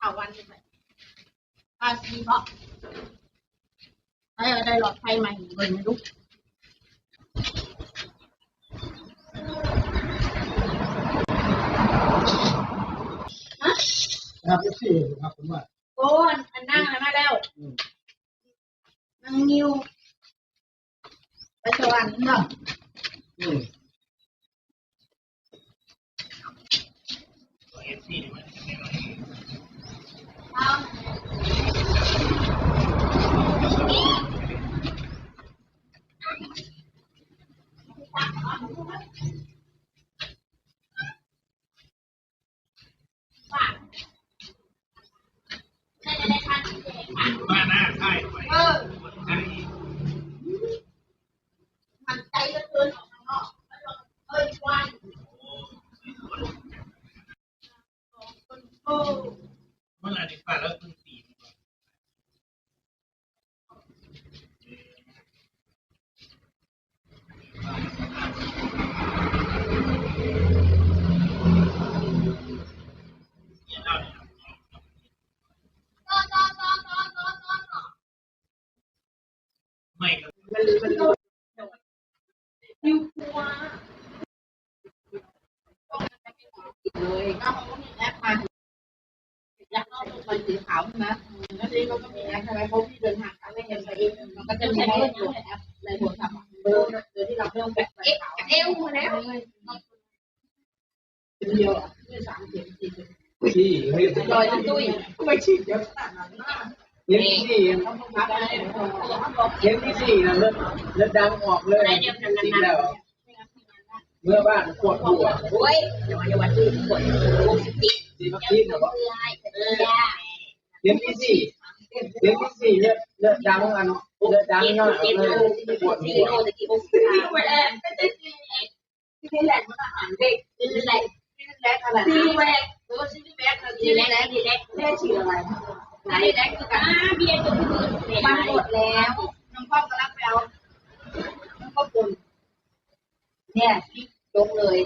าวันเลยภาษีเพราะได้หลอดไฟใหม่เลยไม่รู้ครับพี่ครับผมว่าโอ้อันนั่งมาแล้วนั่งนิวไปสวรรค์เนาะมาหน้าใช่ไหมมันใจก็เกินออกมาเนาะวันเมื่อไหร่ที่ฝ่าแล้วคุณตีไม่ครับมันยูคัวเลยก็เขาก็มีแอปมาอยากเอาตัวสีขาวใช่ไหมแล้วนี่เขาก็มีแอปใช่ไหมเพราะพี่เดินทางครั้งแรกยังไปเองมันก็จะใช้แอปในโทรศัพท์โดยที่เราไม่ต้องแปะไฟขาวเอวมาแล้วเป็นเดียวอ่ะไม่3 เข็ม 4 เข็มพี่ลอยตุ้ยไม่ฉีดเยอะขนาดนั้นเข็มที่สี่เข็มที่สี่นะเลือดดังออกเลยจริงแล้วเมื่อบ้านปวดหัวโอ้ยเดี๋ยววันที่ปวดหัวดีมากที่นะว่าเข็มที่สี่เลือดดังอันเลือดดังน้อยเลยปวดหัวที่แหลกมันอาหารเด็กที่แหลกอะไรที่แหลกหรือว่าที่แหลกที่แหลกแม่ฉีดอะไรอันนี้แหลกคือการเบียร์จนมันหมดแล้วน้องพ่อกำลังไปเอาน้องพ่อปุ่นเนี่ยยกเลย